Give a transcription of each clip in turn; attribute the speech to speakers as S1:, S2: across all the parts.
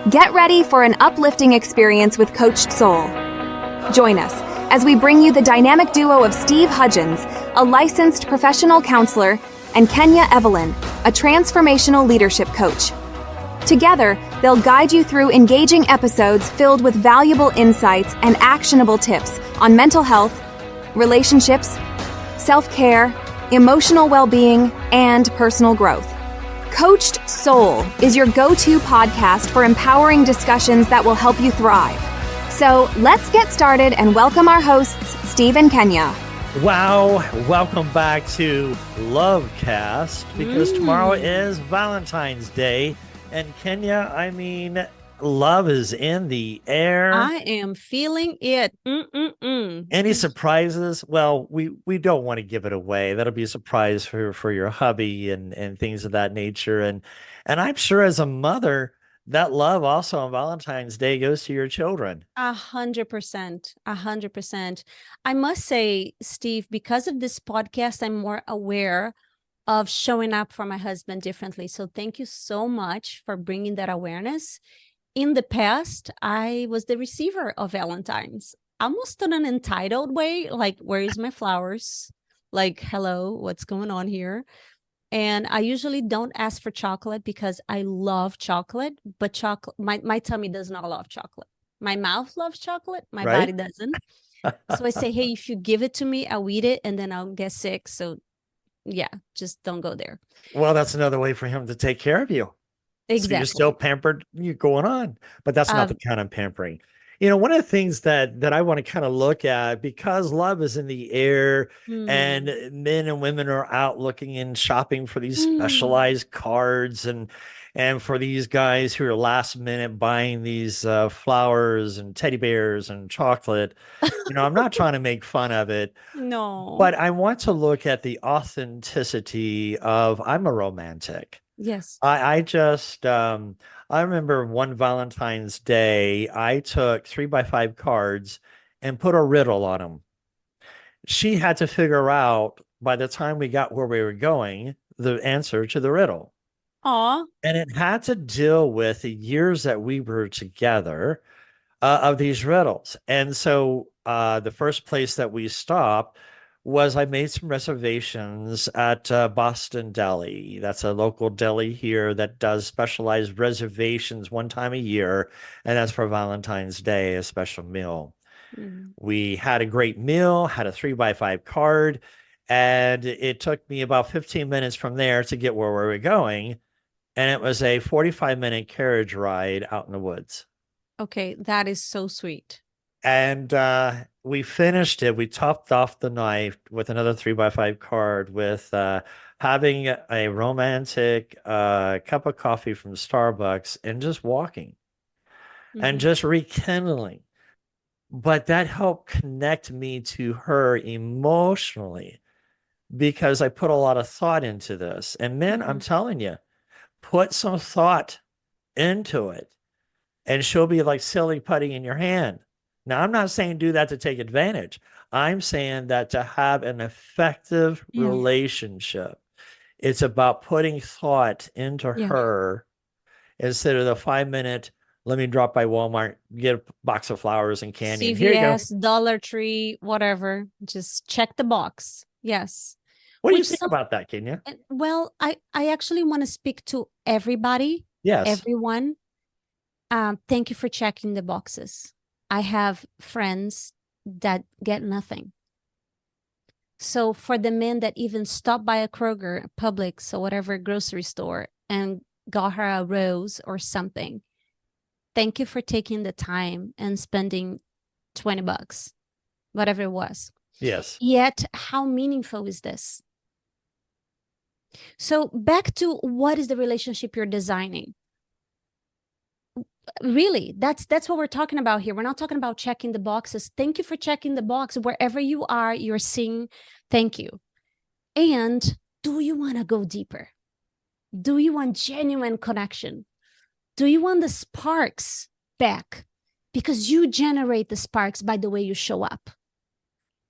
S1: Get ready for an uplifting experience with Coached Soul. Join us as we bring you the dynamic duo of Steve Hudgens, a licensed professional counselor, and Kenya Evelyn, a transformational leadership coach. Together, they'll guide you through engaging episodes filled with valuable insights and actionable tips on mental health, relationships, self-care, emotional well-being, and personal growth. Coached Soul is your go-to podcast for empowering discussions that will help you thrive. So let's get started and welcome our hosts, Steve and Kenya.
S2: Wow, welcome back to Lovecast, because tomorrow is Valentine's Day. And Kenya, I mean, love is in the air.
S3: I am feeling it.
S2: Any surprises? Well, we don't want to give it away. That'll be a surprise for your hubby and things of that nature. And I'm sure as a mother, that love also on Valentine's Day goes to your children.
S3: 100%. 100%. I must say, Steve, because of this podcast, I'm more aware of showing up for my husband differently. So thank you so much for bringing that awareness. In the past, I was the receiver of Valentines, almost in an entitled way, like, where is my flowers? Like, hello, what's going on here? And I usually don't ask for chocolate because I love chocolate, but my tummy does not love chocolate. My mouth loves chocolate, my body doesn't. So I say, hey, if you give it to me, I'll eat it and then I'll get sick. So yeah, just don't go there.
S2: Well, that's another way for him to take care of you.
S3: Exactly.
S2: So you're still pampered, you're going on, but that's not the kind of pampering. You know, one of the things that I want to kind of look at, because love is in the air and men and women are out looking and shopping for these specialized cards and for these guys who are last minute buying these flowers and teddy bears and chocolate. You know, I'm not trying to make fun of it.
S3: No.
S2: But I want to look at the authenticity of I'm a romantic.
S3: Yes.
S2: I remember one Valentine's Day, I took 3x5 cards and put a riddle on them. She had to figure out, by the time we got where we were going, the answer to the riddle.
S3: Aw.
S2: And it had to deal with the years that we were together of these riddles. And so the first place that we stopped was I made some reservations at Boston Deli. That's a local deli here that does specialized reservations one time a year, and that's for Valentine's Day, a special meal. We had a great meal, had a 3x5 card, and it took me about 15 minutes from there to get where we were going, and it was a 45-minute carriage ride out in the woods.
S3: Okay, that is so sweet.
S2: And we finished it. We topped off the night with another 3x5 card with having a romantic cup of coffee from Starbucks and just walking and just rekindling. But that helped connect me to her emotionally because I put a lot of thought into this. And men, I'm telling you, put some thought into it and she'll be like silly putty in your hand. Now, I'm not saying do that to take advantage. I'm saying that to have an effective relationship, it's about putting thought into her instead of the 5-minute, let me drop by Walmart, get a box of flowers and candy.
S3: CVS,
S2: here you go.
S3: Dollar Tree, whatever. Just check the box. Yes.
S2: What do you think about that, Kenya?
S3: Well, I actually want to speak to everybody.
S2: Yes.
S3: Everyone. Thank you for checking the boxes. I have friends that get nothing. So for the men that even stop by a Kroger, Publix, or whatever grocery store and got her a rose or something, thank you for taking the time and spending $20, whatever it was.
S2: Yes.
S3: Yet, how meaningful is this? So back to what is the relationship you're designing? Really, that's what we're talking about here. We're not talking about checking the boxes. Thank you for checking the box. Wherever you are, you're seeing thank you. And do you want to go deeper? Do you want genuine connection? Do you want the sparks back? Because you generate the sparks by the way you show up.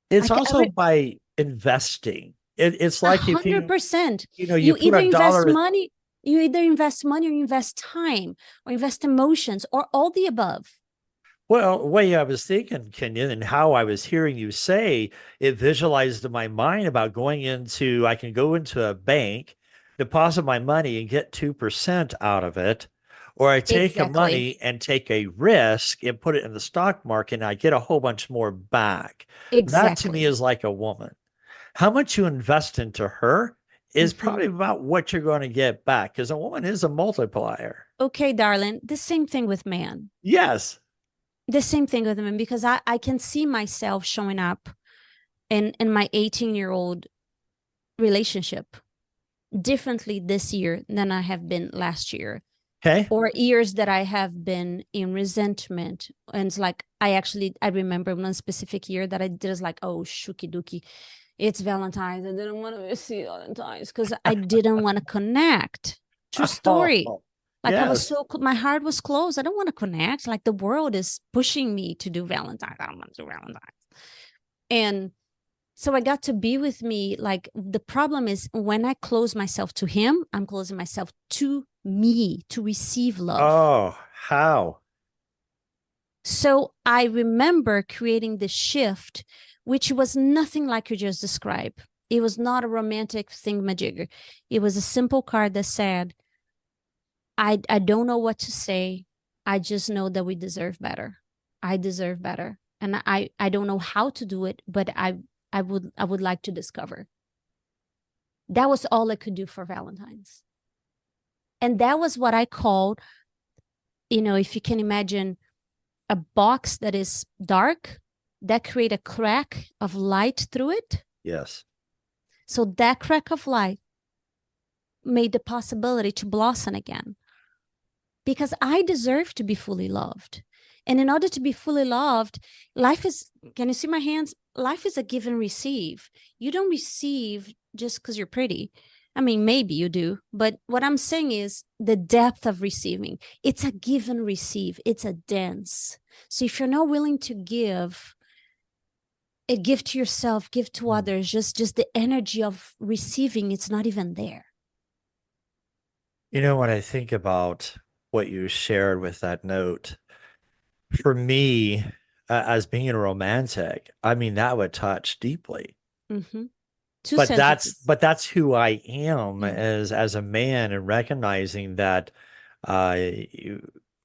S2: It's also by investing. It's like
S3: 100%.
S2: You
S3: You
S2: put
S3: either
S2: $1
S3: invest money. You either invest money or you invest time or invest emotions or all the above.
S2: Well, the way I was thinking, Kenyon, and how I was hearing you say, it visualized in my mind about I can go into a bank, deposit my money and get 2% out of it, or I take a
S3: Exactly.
S2: money and take a risk and put it in the stock market and I get a whole bunch more back. That to me
S3: Exactly.
S2: is like a woman. How much you invest into her is
S3: Mhm.
S2: probably about what you're going to get back because a woman is a multiplier.
S3: Okay, darling, the same thing with man.
S2: Yes.
S3: The same thing with men because I can see myself showing up in my 18-year-old relationship differently this year than I have been last year,
S2: Okay.
S3: or years that I have been in resentment. And it's like I remember one specific year that I did was like, oh shuki duki, it's Valentine's. I didn't want to see Valentine's because I didn't want to connect. True story.
S2: Oh,
S3: Like I was
S2: yes.
S3: so my heart was closed. I don't want to connect. Like the world is pushing me to do Valentine's. I don't want to do Valentine's. And so I got to be with me. Like the problem is when I close myself to him, I'm closing myself to me to receive love.
S2: Oh, how?
S3: So I remember creating this shift, which was nothing like you just described. It was not a romantic thingamajigger. It was a simple card that said, I don't know what to say. I just know that we deserve better. I deserve better. And I don't know how to do it, but I would like to discover. That was all I could do for Valentine's. And that was what I called, if you can imagine a box that is dark that create a crack of light through it.
S2: Yes.
S3: So that crack of light made the possibility to blossom again because I deserve to be fully loved. And in order to be fully loved, life is, can you see my hands? Life is a give and receive. You don't receive just because you're pretty. I mean, maybe you do, but what I'm saying is the depth of receiving. It's a give and receive. It's a dance. So if you're not willing to give, a gift to yourself, give to others, just the energy of receiving, it's not even there.
S2: You know, when I think about what you shared with that note, for me, as being a romantic, I mean, that would touch deeply.
S3: Mm-hmm. Two
S2: But that's
S3: sentences.
S2: but that's who I am
S3: Yeah.
S2: as a man, and recognizing that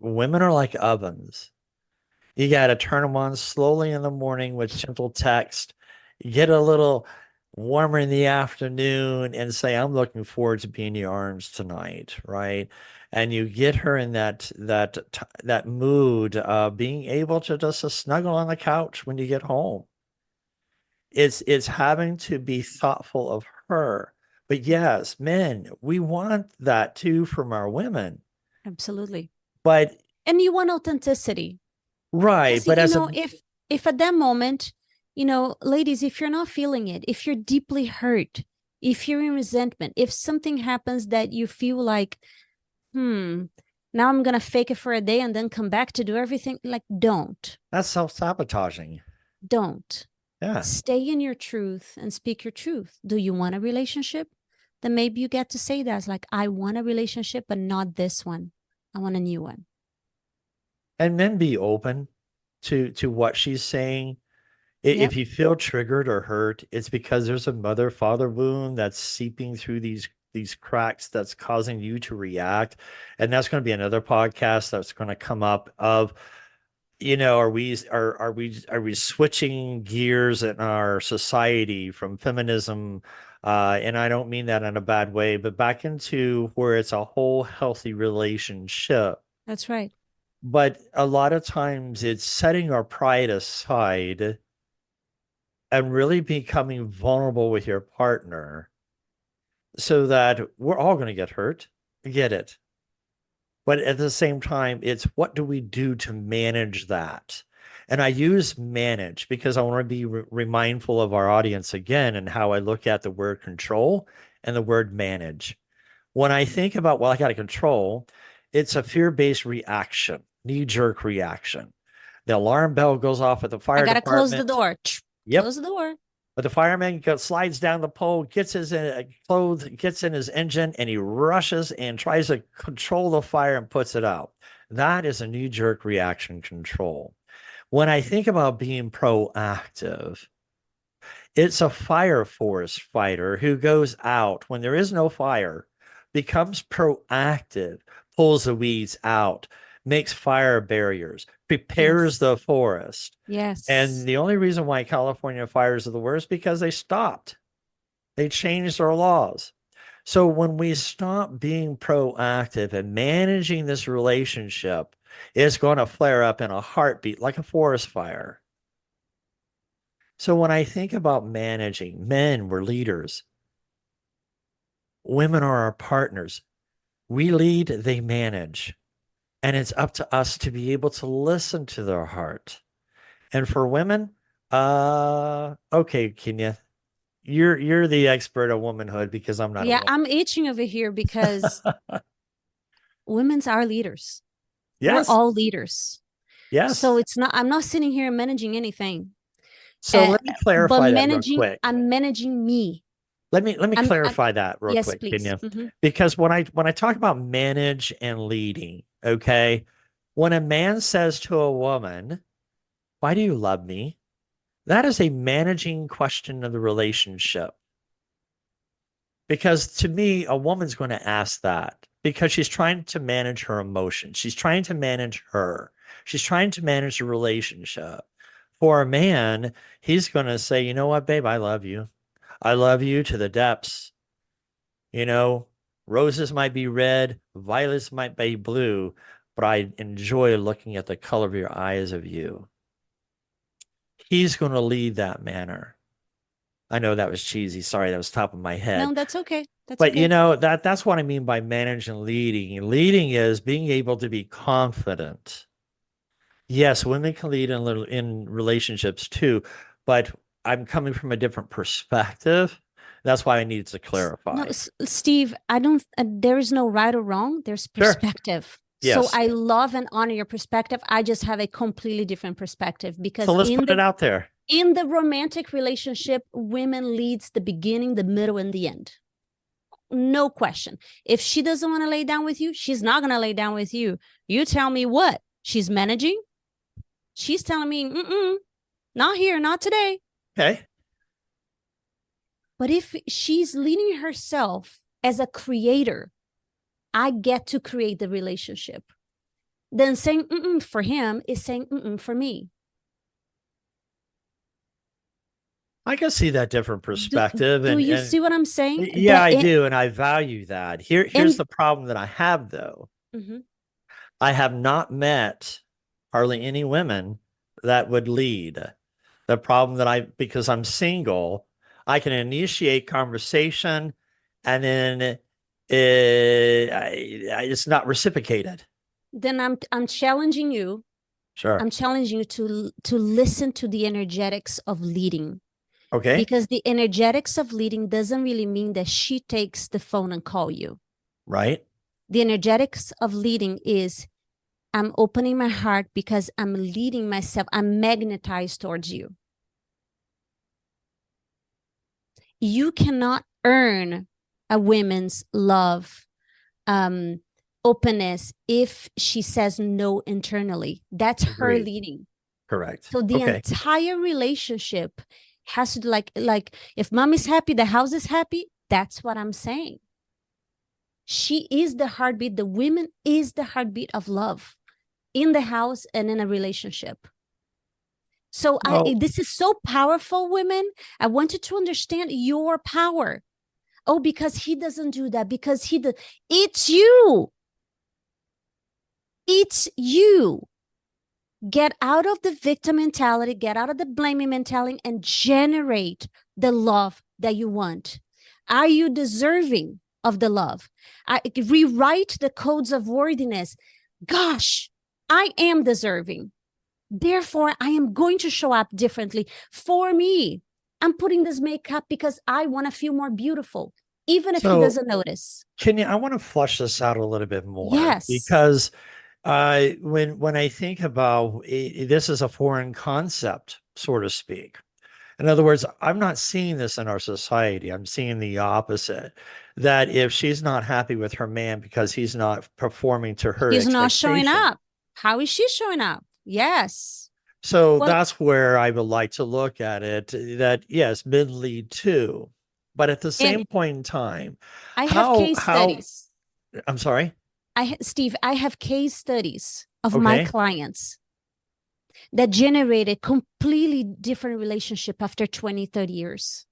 S2: women are like ovens. You got to turn them on slowly in the morning with gentle text. You get a little warmer in the afternoon and say, I'm looking forward to being in your arms tonight, right? And you get her in that mood of being able to just snuggle on the couch when you get home. It's having to be thoughtful of her. But yes, men, we want that too from our women.
S3: Absolutely.
S2: But
S3: And you want authenticity.
S2: right,
S3: Because
S2: but as a
S3: if at that moment, ladies, if you're not feeling it, if you're deeply hurt, if you're in resentment, if something happens that you feel like, now I'm gonna fake it for a day and then come back to do everything, like
S2: that's self-sabotaging.
S3: don't.
S2: Yeah.
S3: Stay in your truth and speak your truth. Do you want a relationship? Then maybe you get to say that. It's like, I want a relationship, but not this one. I want a new one.
S2: And men be open to what she's saying. If
S3: Yep,
S2: you feel triggered or hurt, it's because there's a mother father wound that's seeping through these cracks that's causing you to react. And that's going to be another podcast that's going to come up of, are we switching gears in our society from feminism, and I don't mean that in a bad way, but back into where it's a whole healthy relationship.
S3: that's right.
S2: But a lot of times it's setting our pride aside and really becoming vulnerable with your partner so that we're all going to get hurt. I get it. But at the same time, it's what do we do to manage that? And I use manage because I want to be mindful of our audience again and how I look at the word control and the word manage. When I think about, well, I got to control, it's a fear based reaction, knee jerk reaction. The alarm bell goes off at the
S3: I
S2: fire
S3: gotta close the
S2: department.
S3: door.
S2: Yep.
S3: Close the door.
S2: But the fireman slides down the pole, gets his clothes, gets in his engine, and he rushes and tries to control the fire and puts it out. That is a knee-jerk reaction control. When I think about being proactive, it's a fire forest fighter who goes out when there is no fire, becomes proactive, pulls the weeds out, makes fire barriers, prepares
S3: Yes.
S2: the forest.
S3: Yes.
S2: And the only reason why California fires are the worst because they stopped. They changed their laws. So when we stop being proactive and managing this relationship, it's going to flare up in a heartbeat like a forest fire. So when I think about managing, men, we're leaders. Women are our partners. We lead, they manage. And it's up to us to be able to listen to their heart. And for women, okay, Kenya, you're the expert of womanhood because I'm not a
S3: Yeah,
S2: woman.
S3: I'm itching over here because women's are leaders. We're
S2: Yes,
S3: all leaders. So
S2: yes.
S3: it's not, I'm not sitting here managing anything.
S2: So let me
S3: But
S2: clarify that real quick.
S3: I'm managing me.
S2: Let me
S3: I'm
S2: clarify that real
S3: yes,
S2: quick,
S3: please.
S2: Kenya, because when I talk about manage and leading, okay, when a man says to a woman, "Why do you love me?" That is a managing question of the relationship. Because to me, a woman's going to ask that because she's trying to manage her emotions. She's trying to manage her. She's trying to manage the relationship. For a man, he's going to say, you know what, babe, I love you. I love you to the depths. You know, roses might be red, violets might be blue, but I enjoy looking at the color of your eyes of you. He's going to lead that manner. I know that was cheesy. Sorry, that was top of my head.
S3: No, that's okay. That's
S2: But you
S3: okay.
S2: know, that's what I mean by manage and leading. Leading is being able to be confident. Yes, women can lead in relationships too, but I'm coming from a different perspective. That's why I needed to
S3: No,
S2: clarify.
S3: Steve, I don't, there is no right or wrong. There's
S2: Sure.
S3: perspective. So
S2: Yes.
S3: I love and honor your perspective. I just have a completely different perspective
S2: So
S3: because
S2: let's put it out there.
S3: in the romantic relationship, women leads the beginning, the middle, and the end. No question. If she doesn't want to lay down with you, she's not going to lay down with you. You tell me what? She's managing. She's telling me, not here, not today.
S2: Okay.
S3: But if she's leading herself as a creator, I get to create the relationship. Then saying for him is saying for me.
S2: I can see that different
S3: Do,
S2: perspective
S3: do you
S2: and
S3: see what I'm saying?
S2: yeah, I do, and I value that. Here's
S3: And
S2: the problem that I have though.
S3: mm-hmm.
S2: I have not met hardly any women that would lead. The problem that because I'm single, I can initiate conversation and then it's not reciprocated.
S3: Then I'm challenging you.
S2: Sure.
S3: I'm challenging you to listen to the energetics of leading.
S2: Okay.
S3: Because the energetics of leading doesn't really mean that she takes the phone and call you.
S2: Right.
S3: The energetics of leading is I'm opening my heart because I'm leading myself. I'm magnetized towards you. You cannot earn a woman's love, openness if she says no internally. That's her
S2: Agreed.
S3: leading.
S2: Correct.
S3: So the entire relationship has to like if mom is happy, the house is happy. That's what I'm saying. She is the heartbeat. The woman is the heartbeat of love in the house and in a relationship. So this is so powerful, women. I want you to understand your power. Oh, because he doesn't do that, because it's you. It's you. Get out of the victim mentality, get out of the blaming mentality, and generate the love that you want. Are you deserving of the love? Rewrite the codes of worthiness. Gosh, I am deserving. Therefore, I am going to show up differently for me. I'm putting this makeup because I want to feel more beautiful, even if he doesn't notice.
S2: I want to flush this out a little bit more.
S3: Yes.
S2: Because when I think about this is a foreign concept, so to speak. In other words, I'm not seeing this in our society. I'm seeing the opposite. That if she's not happy with her man because he's not performing to her
S3: He's not showing
S2: expectation.
S3: up. How is she showing up? Yes.
S2: So
S3: Well,
S2: that's where I would like to look at it, that yes, men lead too. But at the
S3: and
S2: same point in time,
S3: I have case
S2: how
S3: studies.
S2: I'm sorry.
S3: Steve, I have case studies of my
S2: Okay.
S3: clients that generated completely different relationship after 20, 30 years.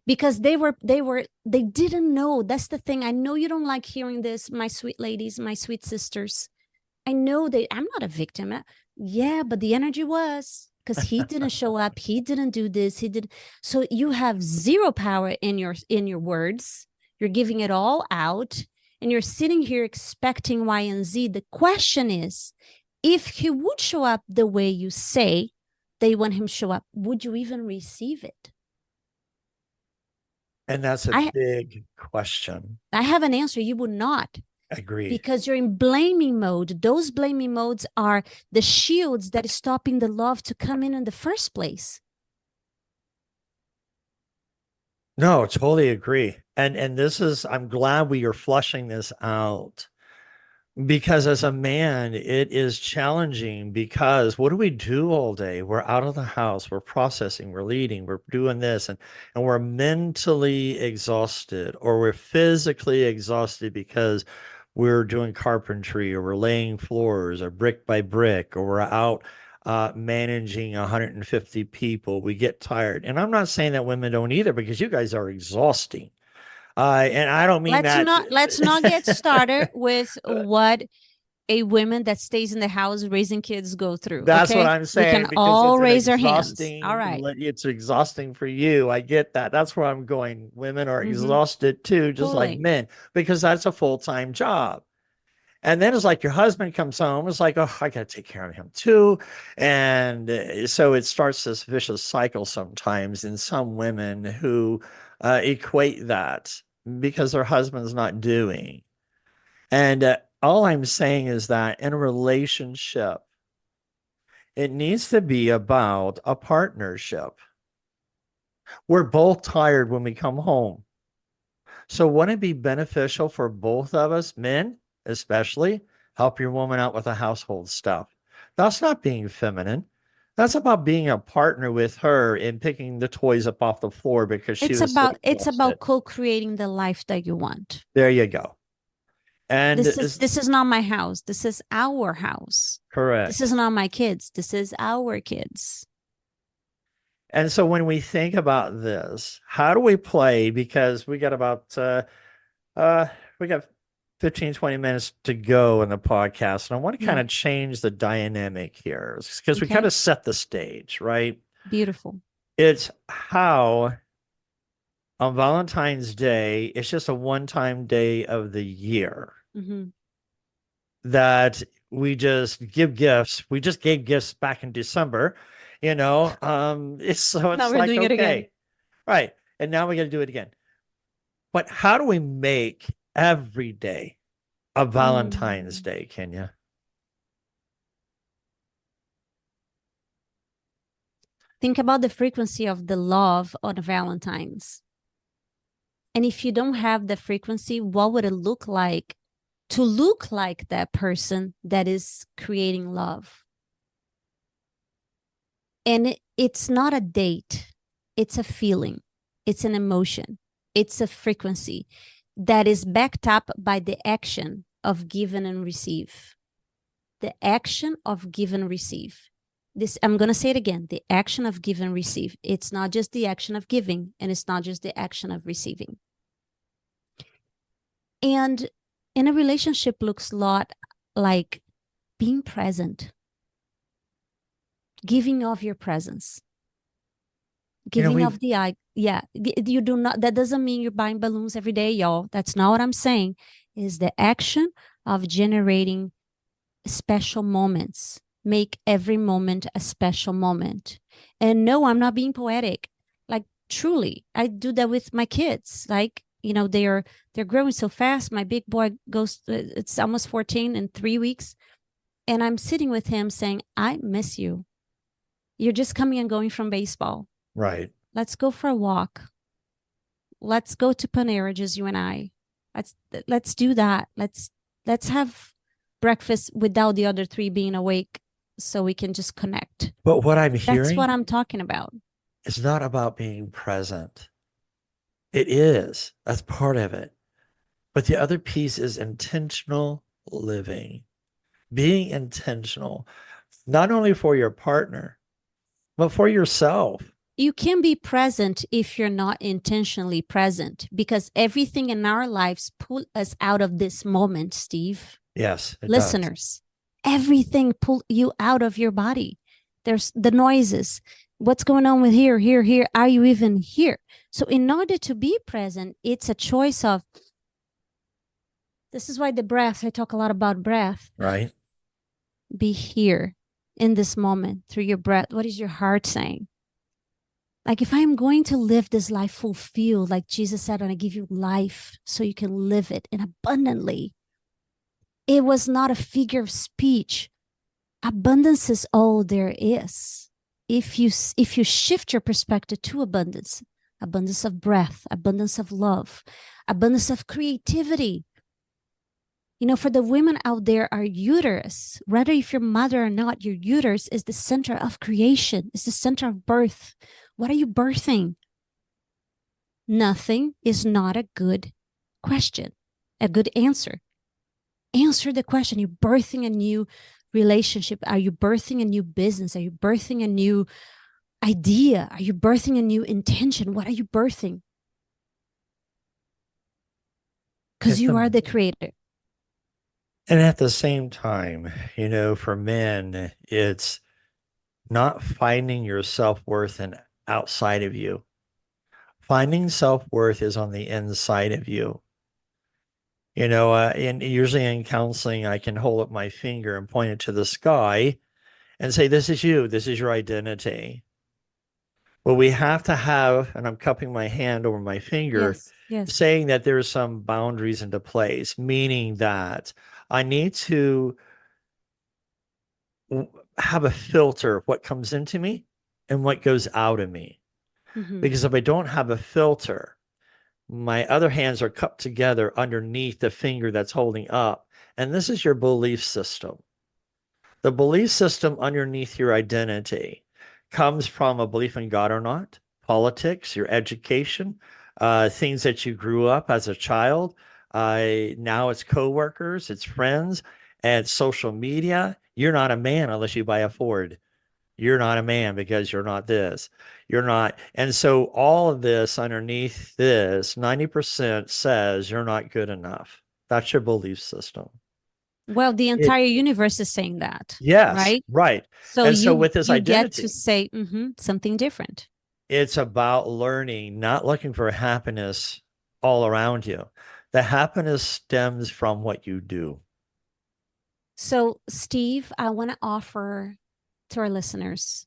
S3: Because they didn't know. That's the thing. I know you don't like hearing this, my sweet ladies, my sweet sisters. I know that I'm not a victim. Yeah, but the energy was because he didn't show up. He didn't do this. He did. So you have zero power in your words. You're giving it all out, and you're sitting here expecting Y and Z. The question is, if he would show up the way you say that you want him to show up, would you even receive it?
S2: And that's a
S3: I
S2: big question.
S3: I have an answer. You would not.
S2: Agreed.
S3: Because you're in blaming mode. Those blaming modes are the shields that is stopping the love to come in the first place.
S2: No, totally agree. And this is, I'm glad we are flushing this out. Because as a man, it is challenging because what do we do all day? We're out of the house, we're processing, we're leading, we're doing this, and we're mentally exhausted or we're physically exhausted because we're doing carpentry or we're laying floors or brick by brick or we're out managing 150 people. We get tired. And I'm not saying that women don't either because you guys are exhausting. And I don't mean that.
S3: Let's not get started with what a woman that stays in the house raising kids go through.
S2: That's what
S3: Okay,
S2: I'm
S3: we
S2: saying
S3: can
S2: because
S3: all
S2: it's an
S3: raise our hands. All
S2: exhausting,
S3: right.
S2: it's exhausting for you. I get that. That's where I'm going. Women are
S3: Mm-hmm.
S2: exhausted too, just like
S3: Totally.
S2: men, because that's a full-time job. And then it's like your husband comes home, it's like, oh, I got to take care of him too. And so it starts this vicious cycle sometimes in some women who equate that because their husband's not doing. And all I'm saying is that in a relationship, it needs to be about a partnership. We're both tired when we come home. So wouldn't it be beneficial for both of us, men especially, help your woman out with the household stuff? That's not being feminine. That's about being a partner with her in picking the toys up off the floor because she was so
S3: It's
S2: exhausted.
S3: about co-creating the life that you want.
S2: There you go. And
S3: This is not my house. This is our house. This is
S2: correct.
S3: not my kids. This is our kids.
S2: And so when we think about this, how do we play? Because we got about uh we got 15, 20 minutes to go in the podcast. And I want to kind
S3: Yeah.
S2: of change the dynamic here because we kind
S3: Okay.
S2: of set the stage, right?
S3: Beautiful.
S2: It's how on Valentine's Day, it's just a one-time day of the year
S3: Mm-hmm.
S2: that we just give gifts. We just gave gifts back in December, you know.
S3: Now
S2: It's
S3: we're
S2: like
S3: doing it again.
S2: okay, right. And now we got to do it again. But how do we make every day a Valentine's
S3: Mm.
S2: Day, Kenya?
S3: Think about the frequency of the love on Valentine's. And if you don't have the frequency, what would it look like to look like that person that is creating love? And it's not a date, it's a feeling, it's an emotion, it's a frequency that is backed up by the action of give and receive. The action of give and receive. This, I'm going to say it again, the action of give and receive. It's not just the action of giving, and it's not just the action of receiving. And in a relationship looks a lot like being present, giving of your presence, giving of the eye. Yeah, you do not, that doesn't mean you're buying balloons every day, y'all. That's not what I'm saying. Is the action of generating special moments. Make every moment a special moment. And no, I'm not being poetic. Like truly, I do that with my kids. Like, you know, they're growing so fast. My big boy goes, it's almost 14 in 3 weeks. And I'm sitting with him saying, I miss you. You're just coming and going from baseball.
S2: Right.
S3: Let's go for a walk. Let's go to Panera, just you and I. Let's do that. Let's have breakfast without the other three being awake so we can just connect.
S2: But what I'm
S3: That's
S2: hearing
S3: what I'm talking about.
S2: is not about being present. It is. That's part of it. But the other piece is intentional living, being intentional, not only for your partner, but for yourself.
S3: You can be present if you're not intentionally present, because everything in our lives pull us out of this moment, Steve.
S2: Yes, it does.
S3: Listeners, everything pull you out of your body. There's the noises. What's going on with here, here, here? Are you even here? So in order to be present, it's a choice of, this is why the breath, I talk a lot about breath.
S2: Right.
S3: Be here in this moment through your breath. What is your heart saying? Like, if I'm going to live this life fulfilled, like Jesus said, and I give you life so you can live it in abundantly. It was not a figure of speech. Abundance is all there is. If you shift your perspective to abundance, abundance of breath, abundance of love, abundance of creativity. You know, for the women out there, our uterus, whether if you're mother or not, your uterus is the center of creation. It's the center of birth. What are you birthing? Nothing is not a good question, a good answer. Answer the question. You're birthing a new relationship. Are you birthing a new business? Are you birthing a new idea? Are you birthing a new intention? What are you birthing? Because you are the creator.
S2: And at the same time, you know, for men, it's not finding your self-worth in outside of you. Finding self-worth is on the inside of you. You know, and usually in counseling, I can hold up my finger and point it to the sky and say, this is you. This is your identity. Well, we have to have, and I'm cupping my hand over my finger,
S3: Yes.
S2: saying that there's some boundaries into place, meaning that I need to have a filter of what comes into me and what goes out of me.
S3: Mm-hmm.
S2: Because if I don't have a filter, my other hands are cupped together underneath the finger that's holding up. And this is your belief system. The belief system underneath your identity comes from a belief in God or not, politics, your education, things that you grew up as a child. Now it's coworkers, it's friends, and social media. You're not a man unless you buy a Ford. You're not a man because you're not this. You're not. And so all of this underneath this, 90% says you're not good enough. That's your belief system.
S3: Well, the entire universe is saying that.
S2: Yes,
S3: right?
S2: right.
S3: So
S2: And so with this
S3: you get
S2: identity,
S3: to say something different.
S2: it's about learning, not looking for happiness all around you. The happiness stems from what you do.
S3: So, Steve, I want to offer to our listeners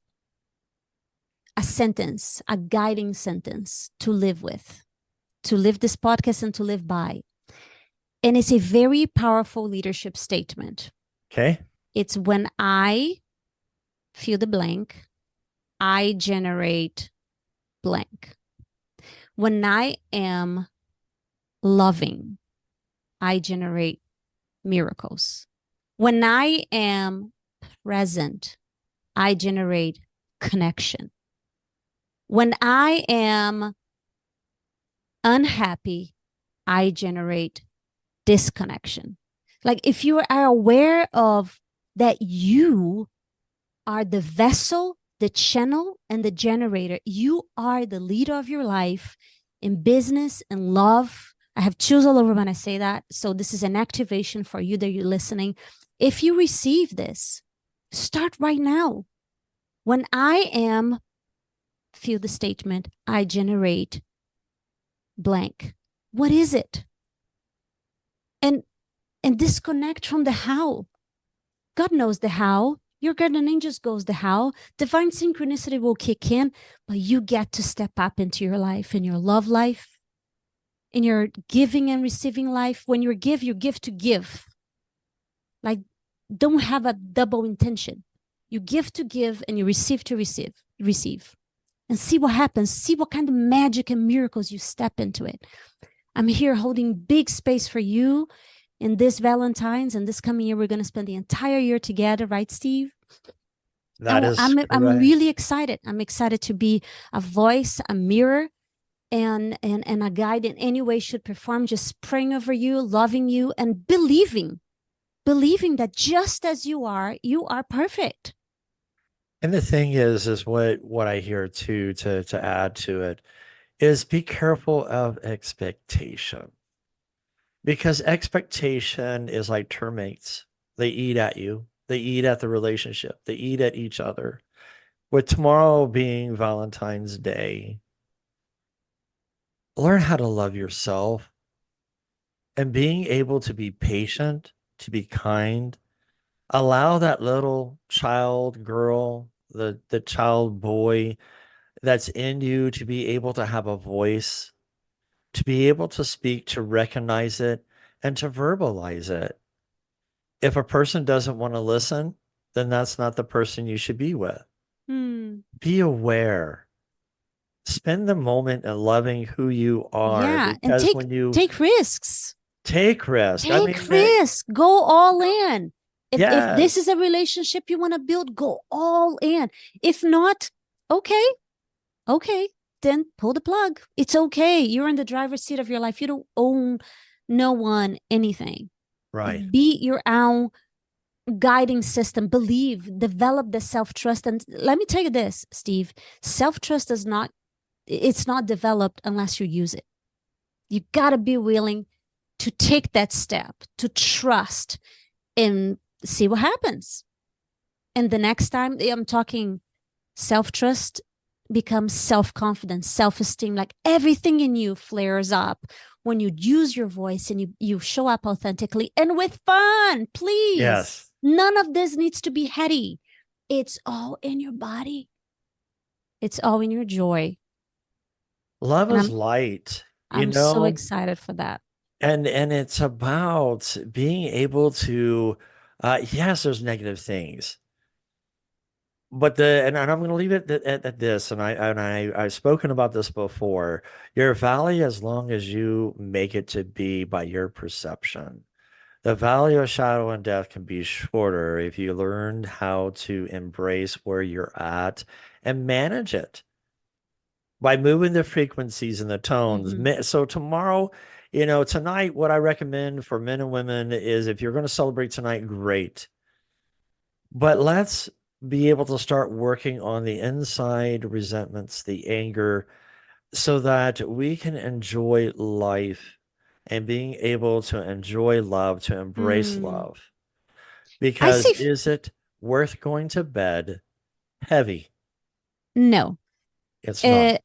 S3: a sentence, a guiding sentence to live with, to live this podcast and to live by. And it's a very powerful leadership statement.
S2: Okay.
S3: It's when I fill the blank, I generate blank. When I am loving, I generate miracles. When I am present, I generate connection. When I am unhappy, I generate disconnection. Like, if you are aware of that, you are the vessel, the channel, and the generator. You are the leader of your life in business and love. I have chills all over when I say that. So this is an activation for you that you're listening. If you receive this, start right now. When I am, feel the statement, I generate blank. What is it? And disconnect from the how. God knows the how. Your guardian angels goes the how. Divine synchronicity will kick in, but you get to step up into your life, in your love life, in your giving and receiving life. When you give to give. Like, don't have a double intention. You give to give and you receive to receive. And see what happens. See what kind of magic and miracles you step into it. I'm here holding big space for you in this Valentine's, and this coming year, we're going to spend the entire year together, right, Steve? I'm really excited. I'm excited to be a voice, a mirror, and a guide in any way should perform, just praying over you, loving you, and believing that just as you are perfect.
S2: And the thing is what I hear too, to add to it, is be careful of expectation. Because expectation is like termites. They eat at you. They eat at the relationship. They eat at each other. With tomorrow being Valentine's Day, learn how to love yourself, and being able to be patient, to be kind. Allow that little child girl, the child boy that's in you to be able to have a voice, to be able to speak, to recognize it, and to verbalize it. If a person doesn't want to listen, then that's not the person you should be with. Be aware. Spend the moment in loving who you are.
S3: Yeah,
S2: because
S3: and
S2: when you
S3: take risks.
S2: Take risks.
S3: Take risks. Go all in. If this is a relationship you want to build, go all in. If not, okay, then pull the plug. It's okay. You're in the driver's seat of your life. You don't own no one anything.
S2: Right.
S3: Be your own guiding system. Believe, develop the self-trust. And let me tell you this, Steve, self-trust it's not developed unless you use it. You got to be willing to take that step, to trust and see what happens. And the next time I'm talking self-trust becomes self-confidence, self-esteem, like everything in you flares up when you use your voice and you show up authentically and with fun, please.
S2: Yes.
S3: None of this needs to be heady. It's all in your body. It's all in your joy.
S2: Love is light.
S3: I'm so excited for that.
S2: And it's about being able to, yes, there's negative things, but and I'm going to leave it at this. And I've spoken about this before. Your valley, as long as you make it to be by your perception, the valley of shadow and death can be shorter if you learn how to embrace where you're at and manage it by moving the frequencies and the tones. So tomorrow, tonight, what I recommend for men and women is, if you're going to celebrate tonight, great. But let's be able to start working on the inside resentments, the anger, so that we can enjoy life and being able to enjoy love, to embrace love. Because is it worth going to bed heavy?
S3: No.
S2: It's not.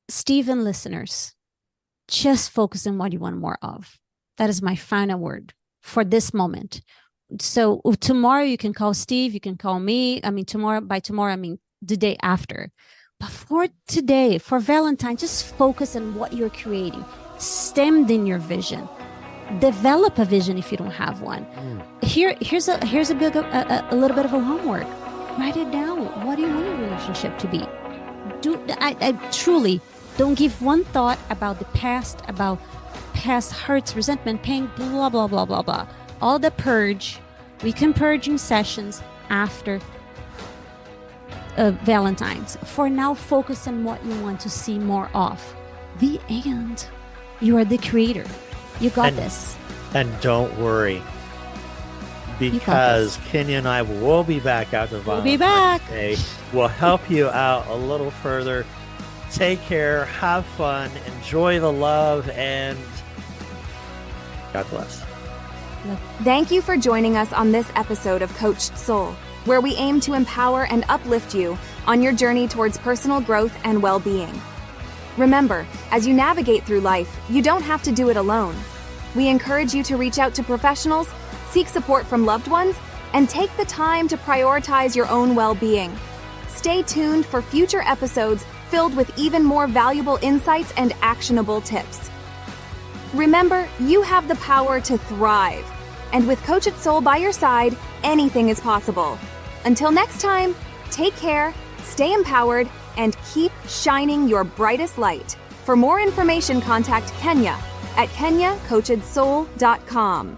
S3: Stephen, listeners, just focus on what you want more of. That is my final word for this moment. So tomorrow you can call Steve, you can call me. I mean, by tomorrow, I mean the day after. But for today, for Valentine, just focus on what you're creating. Stemmed in your vision. Develop a vision if you don't have one. Here's a little bit of a homework. Write it down. What do you want your relationship to be? I truly don't give one thought about the past, about past hurts, resentment, pain, blah, blah, blah, blah, blah. All the purge, we can purge in sessions after Valentine's. For now, focus on what you want to see more of. The end. You are the creator. You got this.
S2: And don't worry, because Kenya and I will be back after Valentine's Day. We'll help you out a little further. Take care, have fun, enjoy the love, and God bless.
S1: Thank you for joining us on this episode of Coached Soul, where we aim to empower and uplift you on your journey towards personal growth and well-being. Remember, as you navigate through life, you don't have to do it alone. We encourage you to reach out to professionals, seek support from loved ones, and take the time to prioritize your own well-being. Stay tuned for future episodes filled with even more valuable insights and actionable tips. Remember, you have the power to thrive. And with Coached Soul by your side, anything is possible. Until next time, take care, stay empowered, and keep shining your brightest light. For more information, contact Kenya at kenyacoachedsoul.com.